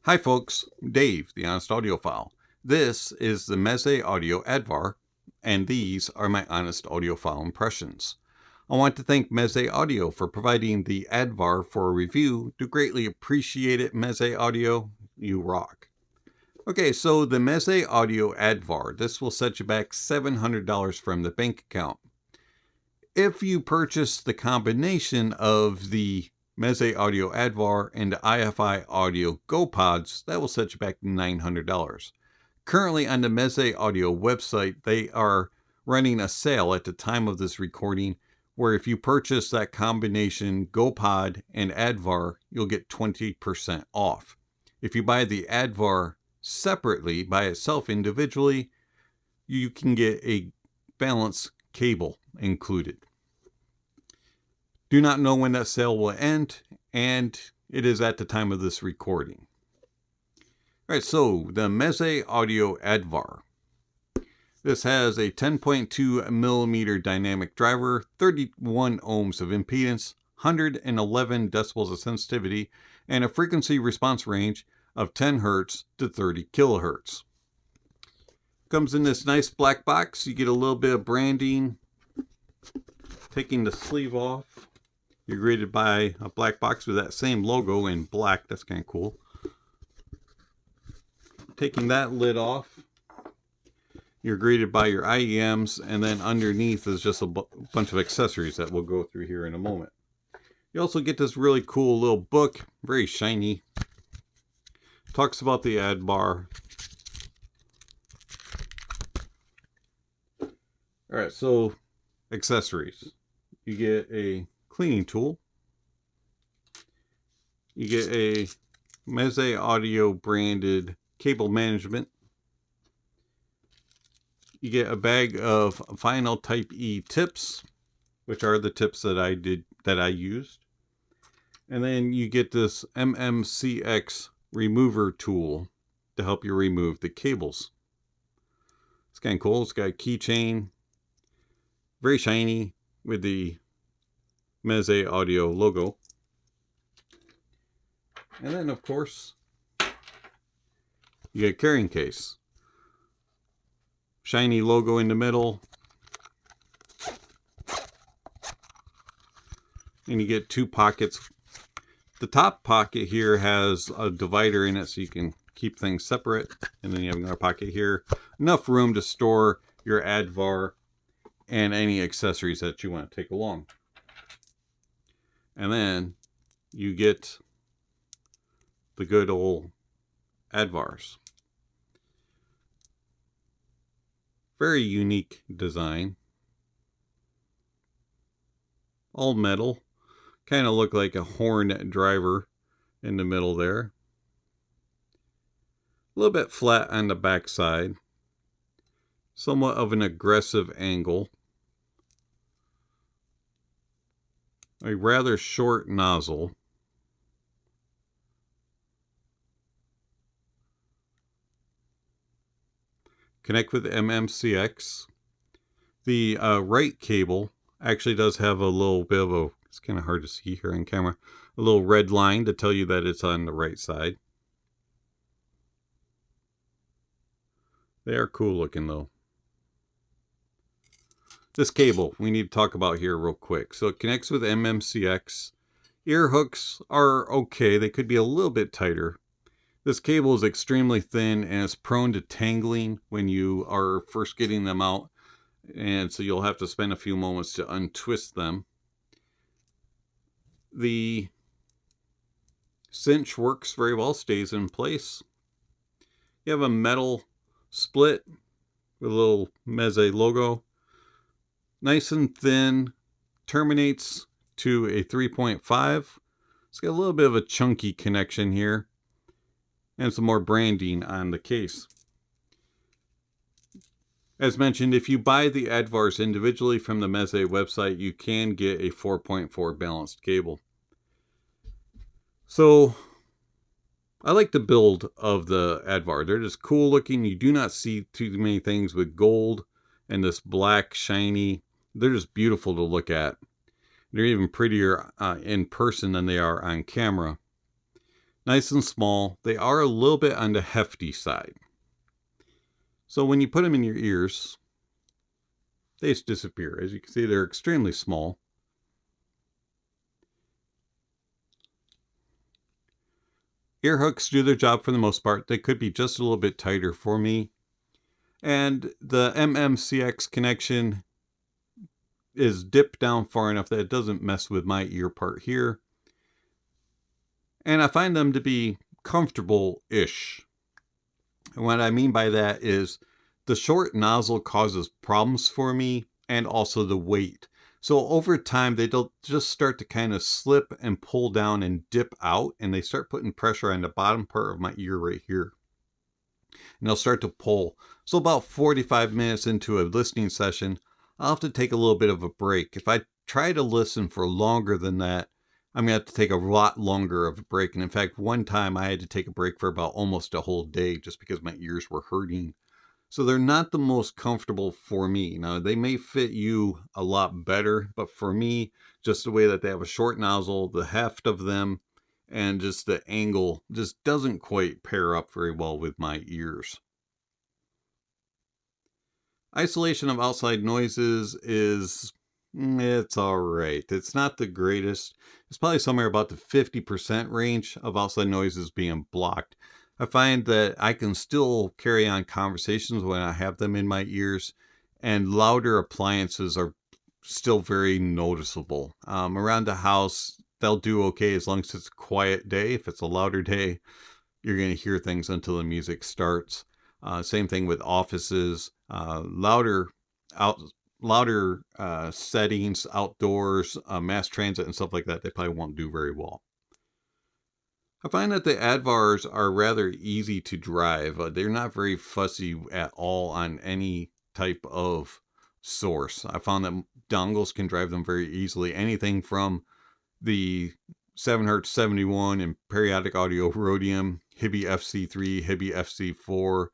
Hi folks, Dave, the Honest Audiophile. This is the Meze Audio Advar, and these are my Honest Audiophile impressions. I want to thank Meze Audio for providing the Advar for a review. Do greatly appreciate it, Meze Audio. You rock. Okay, so the Meze Audio Advar, this will set you back $700 from the bank account. If you purchase the combination of the Meze Audio Advar and the iFi Audio Go Pods, that will set you back $900. Currently on the Meze Audio website, they are running a sale at the time of this recording, where if you purchase that combination Go Pod and Advar, you'll get 20% off. If you buy the Advar separately, by itself individually, you can get a balance cable included. Do not know when that sale will end, and it is at the time of this recording. All right, so the Meze Audio Advar. This has a 10.2 millimeter dynamic driver, 31 ohms of impedance, 111 decibels of sensitivity, and a frequency response range of 10 Hz to 30 kilohertz. Comes in this nice black box. You get a little bit of branding. Taking the sleeve off, you're greeted by a black box with that same logo in black. That's kind of cool. Taking that lid off, you're greeted by your IEMs, and then underneath is just a bunch of accessories that we'll go through here in a moment. You also get this really cool little book, very shiny. Talks about the Advar. Alright, so accessories. You get a cleaning tool. You get a Meze Audio branded cable management. You get a bag of vinyl type E tips, which are the tips that I used. And then you get this MMCX remover tool to help you remove the cables. It's kind of cool. It's got a keychain, very shiny, with the Meze Audio logo. And then, of course, you get a carrying case. Shiny logo in the middle. And you get two pockets. The top pocket here has a divider in it so you can keep things separate. And then you have another pocket here. Enough room to store your Advar and any accessories that you want to take along. And then you get the good old Advars. Very unique design. All metal. Kind of look like a horn driver in the middle there. A little bit flat on the back side. Somewhat of an aggressive angle. A rather short nozzle. Connect with MMCX. The right cable actually does have a little bit of a, it's kind of hard to see here on camera, a little red line to tell you that it's on the right side. They are cool looking though. This cable we need to talk about here real quick. So it connects with MMCX. Ear hooks are okay. They could be a little bit tighter. This cable is extremely thin and it's prone to tangling when you are first getting them out. And so you'll have to spend a few moments to untwist them. The cinch works very well, stays in place. You have a metal split with a little Meze logo. Nice and thin, terminates to a 3.5. It's got a little bit of a chunky connection here. And some more branding on the case. As mentioned, if you buy the Advars individually from the Meze website, you can get a 4.4 balanced cable. So, I like the build of the Advar. They're just cool looking. You do not see too many things with gold and this black shiny. They're just beautiful to look at. They're even prettier in person than they are on camera. Nice and small. They are a little bit on the hefty side. So when you put them in your ears, they just disappear. As you can see, they're extremely small. Ear hooks do their job for the most part. They could be just a little bit tighter for me. And the MMCX connection is dipped down far enough that it doesn't mess with my ear part here. And I find them to be comfortable-ish. And what I mean by that is the short nozzle causes problems for me, and also the weight. So over time, they'll just start to kind of slip and pull down and dip out, and they start putting pressure on the bottom part of my ear right here. And they'll start to pull. So about 45 minutes into a listening session, I'll have to take a little bit of a break. If I try to listen for longer than that, I'm going to have to take a lot longer of a break. And in fact, one time I had to take a break for about almost a whole day just because my ears were hurting. So they're not the most comfortable for me. Now, they may fit you a lot better, but for me, just the way that they have a short nozzle, the heft of them, and just the angle just doesn't quite pair up very well with my ears. Isolation of outside noises is, it's all right. It's not the greatest. It's probably somewhere about the 50% range of outside noises being blocked. I find that I can still carry on conversations when I have them in my ears, and louder appliances are still very noticeable. Around the house, they'll do okay as long as it's a quiet day. If it's a louder day, you're going to hear things until the music starts. Same thing with offices. Louder settings, outdoors, mass transit and stuff like that, they probably won't do very well. I find that the Advars are rather easy to drive. They're not very fussy at all on any type of source. I found that dongles can drive them very easily. Anything from the 7Hz 71 and periodic audio rhodium, Hibby FC3, Hibby FC4,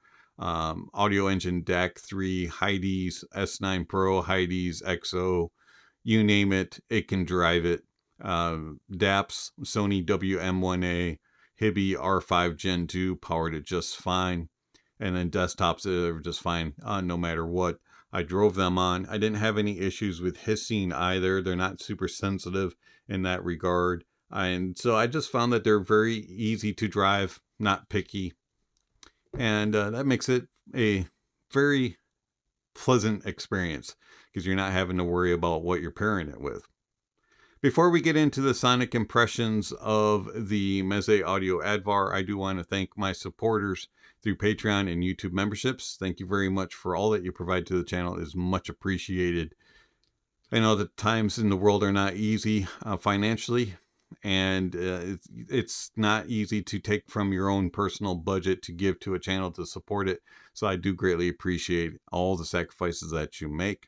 Audio Engine DAC 3, Heidi's S9 Pro, Heidi's XO, you name it, it can drive it. DAPs, Sony WM1A, Hibby R5 Gen 2 powered it just fine. And then desktops are just fine no matter what I drove them on. I didn't have any issues with hissing either. They're not super sensitive in that regard. And so I just found that they're very easy to drive, not picky. And that makes it a very pleasant experience because you're not having to worry about what you're pairing it with. Before we get into the sonic impressions of the Meze Audio Advar, I do want to thank my supporters through Patreon and YouTube memberships. Thank you very much for all that you provide to the channel. It is much appreciated. I know that times in the world are not easy financially, and it's not easy to take from your own personal budget to give to a channel to support it. So I do greatly appreciate all the sacrifices that you make.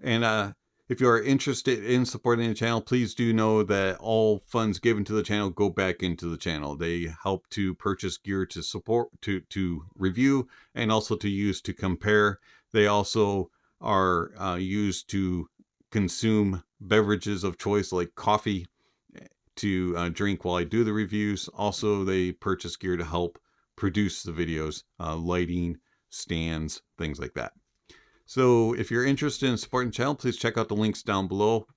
And if you are interested in supporting the channel, please do know that all funds given to the channel go back into the channel. They help to purchase gear to support, to review, and also to use to compare. They also are used to consume beverages of choice like coffee to drink while I do the reviews. Also, they purchase gear to help produce the videos, lighting, stands, things like that. So if you're interested in supporting the channel, please check out the links down below.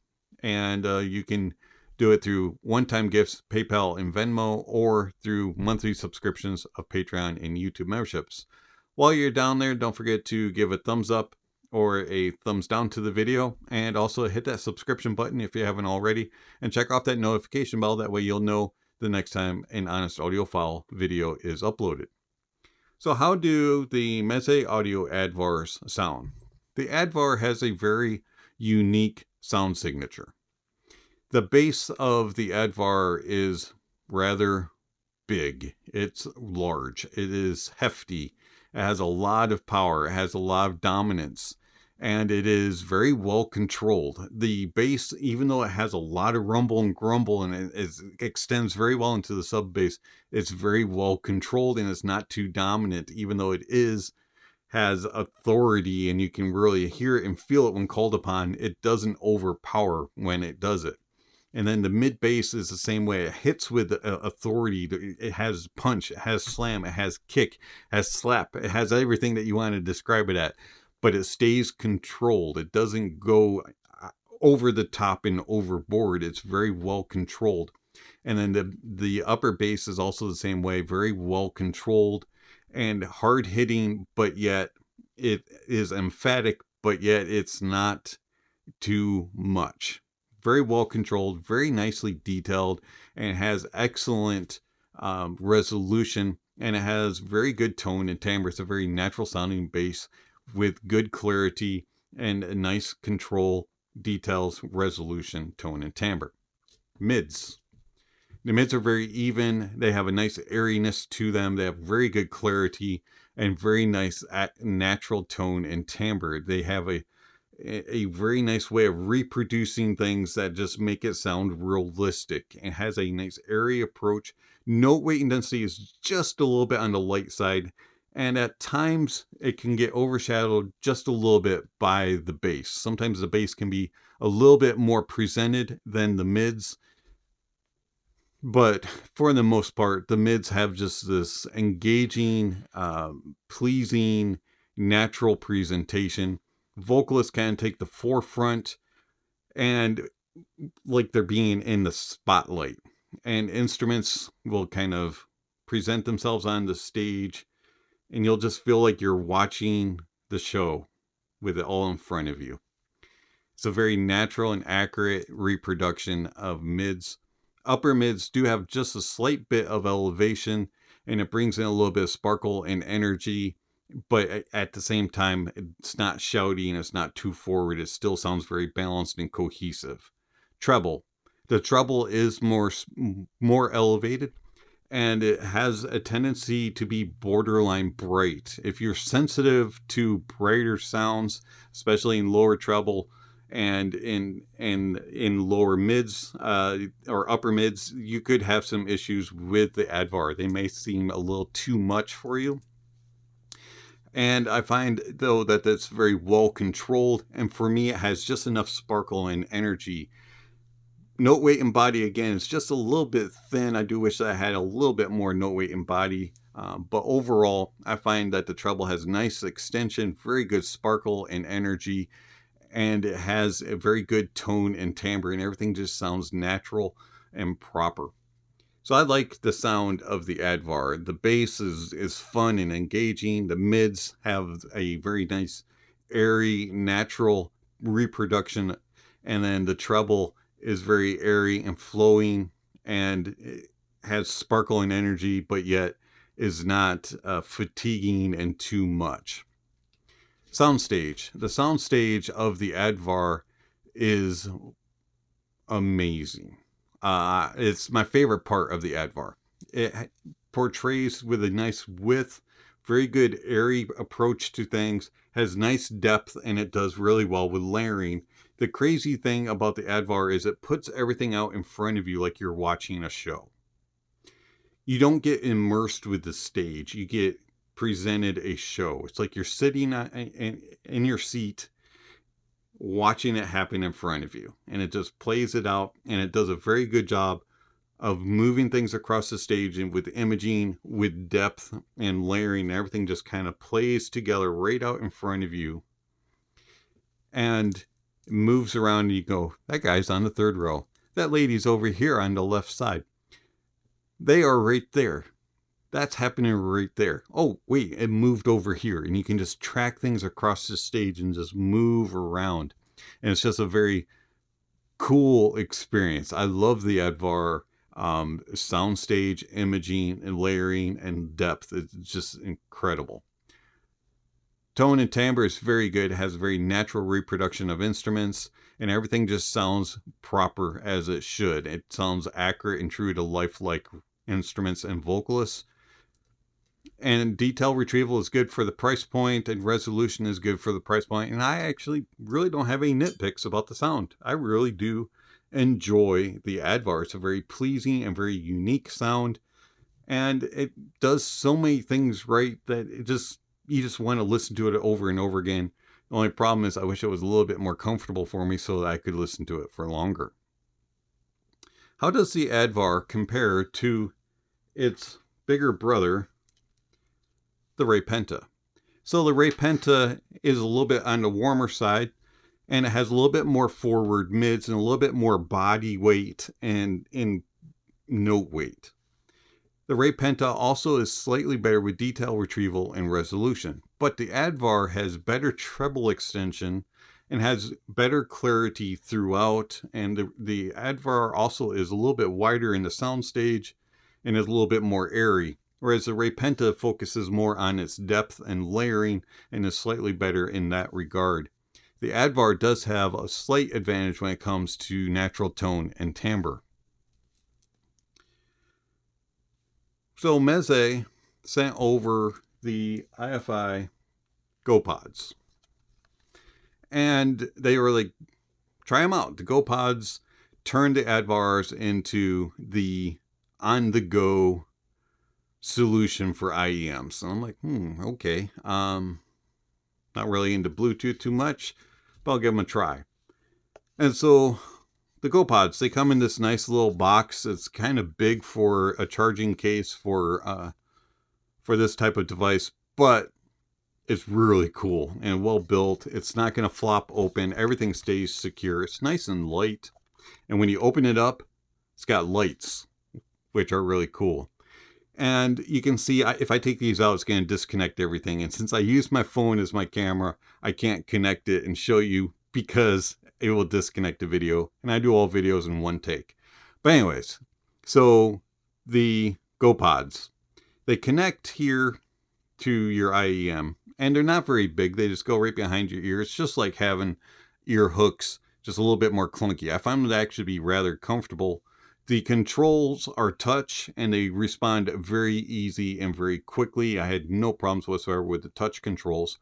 And you can do it through one-time gifts, PayPal and Venmo, or through monthly subscriptions of Patreon and YouTube memberships. While you're down there, don't forget to give a thumbs up or a thumbs down to the video, and also hit that subscription button if you haven't already, and check off that notification bell. That way you'll know the next time an Honest Audiophile video is uploaded. So how do the Meze Audio Advars sound? The Advar has a very unique sound signature. The bass of the Advar is rather big. It's large. It is hefty. It has a lot of power. It has a lot of dominance. And it is very well controlled. The bass, even though it has a lot of rumble and grumble and it extends very well into the sub bass, it's very well controlled and it's not too dominant, even though it has authority and you can really hear it and feel it when called upon. It doesn't overpower when it does it. And then the mid bass is the same way. It hits with authority. It has punch, it has slam, it has kick, it has slap, it has everything that you want to describe it at, but it stays controlled. It doesn't go over the top and overboard. It's very well controlled. And then the upper bass is also the same way, very well controlled and hard hitting, but yet it is emphatic, but yet it's not too much. Very well controlled, very nicely detailed, and has excellent resolution, and it has very good tone and timbre. It's a very natural sounding bass with good clarity and a nice control, details, resolution, tone, and timbre. Mids. The mids are very even. They have a nice airiness to them. They have very good clarity and very nice natural tone and timbre. They have a very nice way of reproducing things that just make it sound realistic. It has a nice airy approach. Note weight and density is just a little bit on the light side, and at times it can get overshadowed just a little bit by the bass. Sometimes the bass can be a little bit more presented than the mids, but for the most part, the mids have just this engaging, pleasing, natural presentation. Vocalists can take the forefront and like they're being in the spotlight, and instruments will kind of present themselves on the stage, and you'll just feel like you're watching the show with it all in front of you. It's a very natural and accurate reproduction of mids. Upper mids do have just a slight bit of elevation, and it brings in a little bit of sparkle and energy, but at the same time, it's not shouty and it's not too forward. It still sounds very balanced and cohesive. Treble. The treble is more elevated, and it has a tendency to be borderline bright. If you're sensitive to brighter sounds, especially in lower treble and in lower mids or upper mids, you could have some issues with the Advar. They may seem a little too much for you. And I find, though, that that's very well controlled. And for me, it has just enough sparkle and energy. Note weight and body, again, is just a little bit thin. I do wish that I had a little bit more note weight and body. But overall, I find that the treble has nice extension, very good sparkle and energy. And it has a very good tone and timbre. And everything just sounds natural and proper. So I like the sound of the Advar. The bass is fun and engaging. The mids have a very nice, airy, natural reproduction. And then the treble is very airy and flowing, and it has sparkle and energy, but yet is not fatiguing and too much. Soundstage. The soundstage of the Advar is amazing. It's my favorite part of the Advar. It portrays with a nice width, very good airy approach to things, has nice depth, and it does really well with layering. The crazy thing about the Advar is it puts everything out in front of you like you're watching a show. You don't get immersed with the stage. You get presented a show. It's like you're sitting in your seat watching it happen in front of you, and it just plays it out, and it does a very good job of moving things across the stage, and with imaging, with depth and layering, everything just kind of plays together right out in front of you, and moves around, and you go, that guy's on the third row, that lady's over here on the left side, they are right there, that's happening right there, oh wait, it moved over here, and you can just track things across the stage and just move around, and it's just a very cool experience. I love the Advar soundstage, imaging and layering and depth. It's just incredible. Tone and timbre is very good. It has a very natural reproduction of instruments, and everything just sounds proper as it should. It sounds accurate and true to lifelike instruments and vocalists. And detail retrieval is good for the price point, and resolution is good for the price point. And I actually really don't have any nitpicks about the sound. I really do enjoy the Advar. It's a very pleasing and very unique sound, and it does so many things right that you just want to listen to it over and over again. The only problem is I wish it was a little bit more comfortable for me so that I could listen to it for longer. How does the Advar compare to its bigger brother, the Rai Penta? So the Rai Penta is a little bit on the warmer side, and it has a little bit more forward mids and a little bit more body weight and in note weight. The Rai Penta also is slightly better with detail retrieval and resolution, but the Advar has better treble extension and has better clarity throughout, and the Advar also is a little bit wider in the soundstage and is a little bit more airy, whereas the Rai Penta focuses more on its depth and layering and is slightly better in that regard. The Advar does have a slight advantage when it comes to natural tone and timbre. So Meze sent over the iFi Go Pods, and they were like, try them out. The Go Pods turned the Advars into the on-the-go solution for IEMs. So I'm like, okay. Not really into Bluetooth too much, but I'll give them a try. And so the Go Pods, they come in this nice little box. It's kind of big for a charging case for this type of device, but it's really cool and well built. It's not going to flop open. Everything stays secure. It's nice and light. And when you open it up, it's got lights, which are really cool. And you can see if I take these out, it's going to disconnect everything. And since I use my phone as my camera, I can't connect it and show you because it will disconnect the video. And I do all videos in one take. But anyways, so the Go Pods, they connect here to your IEM. And they're not very big. They just go right behind your ear. It's just like having ear hooks, just a little bit more clunky. I find them to actually be rather comfortable. The controls are touch and they respond very easy and very quickly. I had no problems whatsoever with the touch controls.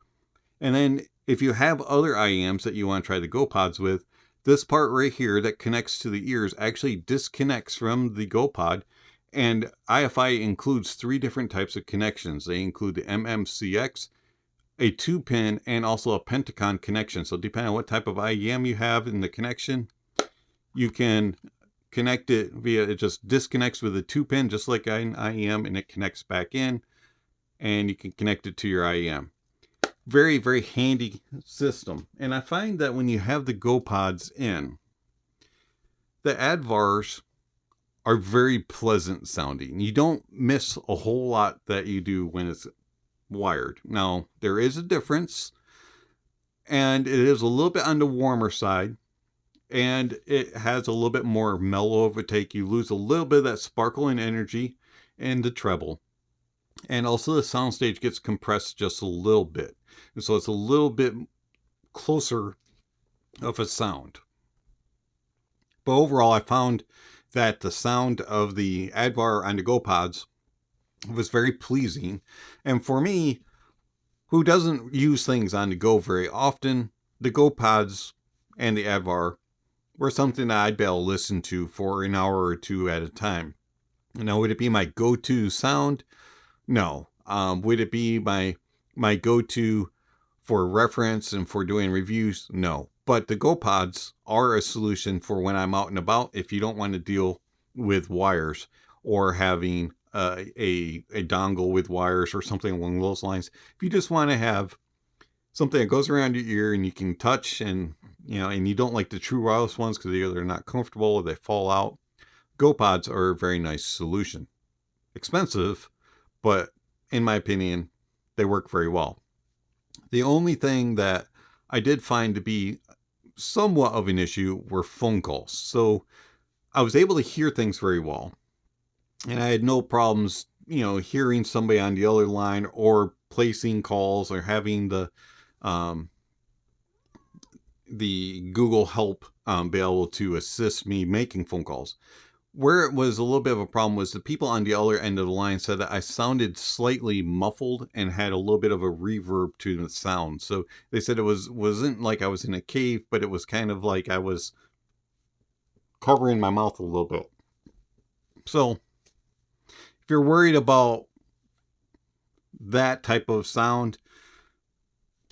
And then if you have other IEMs that you want to try the Go Pods with, this part right here that connects to the ears actually disconnects from the Go Pod. And iFi includes 3 different types of connections. They include the MMCX, a 2-pin, and also a Pentacon connection. So depending on what type of IEM you have in the connection, you can connect it via, it just disconnects with a 2-pin, just like an IEM, and it connects back in, and you can connect it to your IEM. Very, very handy system. And I find that when you have the Go Pods in, the Advars are very pleasant sounding. You don't miss a whole lot that you do when it's wired. Now, there is a difference, and it is a little bit on the warmer side, and it has a little bit more mellow of a take. You lose a little bit of that sparkle and energy in the treble. And also the soundstage gets compressed just a little bit. And so it's a little bit closer of a sound. But overall, I found that the sound of the Advar and the Go Pods was very pleasing. And for me, who doesn't use things on the go very often, the Go Pods and the Advar were something that I'd be able to listen to for an hour or two at a time. Now, would it be my go-to sound? No. Would it be my go-to for reference and for doing reviews? No. But the Go Pods are a solution for when I'm out and about if you don't want to deal with wires or having a dongle with wires or something along those lines. If you just want to have something that goes around your ear and you can touch, and and you don't like the true wireless ones because either they're not comfortable or they fall out, Go Pods are a very nice solution. Expensive, but in my opinion, they work very well. The only thing that I did find to be somewhat of an issue were phone calls. So I was able to hear things very well, and I had no problems, hearing somebody on the other line or placing calls or having the Google Help be able to assist me making phone calls. Where it was a little bit of a problem was the people on the other end of the line said that I sounded slightly muffled and had a little bit of a reverb to the sound. So they said it wasn't like I was in a cave, but it was kind of like I was covering my mouth a little bit. So if you're worried about that type of sound,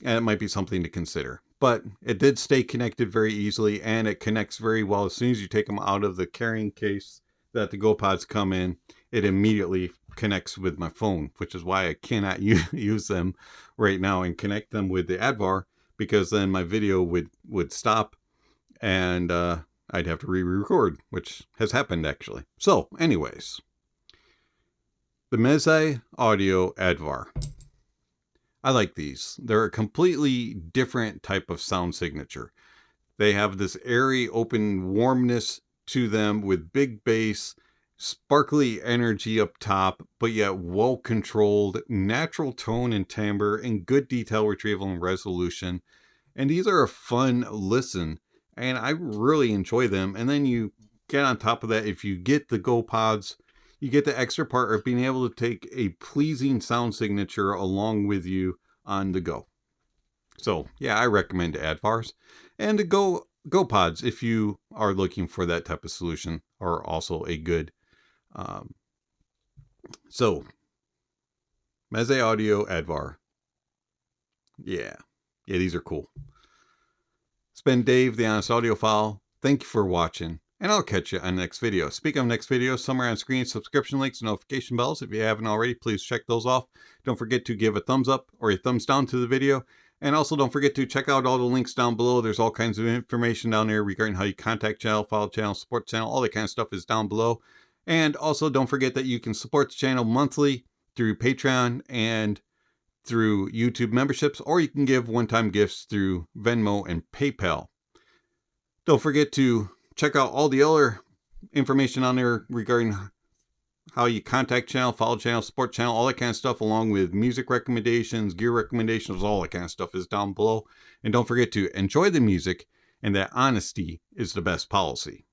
it might be something to consider. but it did stay connected very easily, and it connects very well. As soon as you take them out of the carrying case that the Go Pods come in, it immediately connects with my phone, which is why I cannot use them right now and connect them with the Advar, because then my video would stop and I'd have to re-record, which has happened actually. So anyways, the Meze Audio Advar. I like these. They're a completely different type of sound signature. They have this airy, open warmness to them with big bass, sparkly energy up top, but yet well-controlled, natural tone and timbre, and good detail retrieval and resolution. And these are a fun listen, and I really enjoy them. And then you get on top of that, if you get the Go Pods, you get the extra part of being able to take a pleasing sound signature along with you on the go. So yeah, I recommend Advars and the Go Pods if you are looking for that type of solution, are also a good. So Meze Audio Advar. Yeah, these are cool. It's been Dave, the Honest Audiophile. Thank you for watching, and I'll catch you on the next video. Speaking of next video, somewhere on screen, subscription links and notification bells. If you haven't already, please check those off. Don't forget to give a thumbs up or a thumbs down to the video. And also don't forget to check out all the links down below. There's all kinds of information down there regarding how you contact channel, follow channel, support channel, all that kind of stuff is down below. And also don't forget that you can support the channel monthly through Patreon and through YouTube memberships, or you can give one-time gifts through Venmo and PayPal. Don't forget to check out all the other information on there regarding how you contact channel, follow channel, support channel, all that kind of stuff, along with music recommendations, gear recommendations, all that kind of stuff is down below. And don't forget to enjoy the music, and that honesty is the best policy.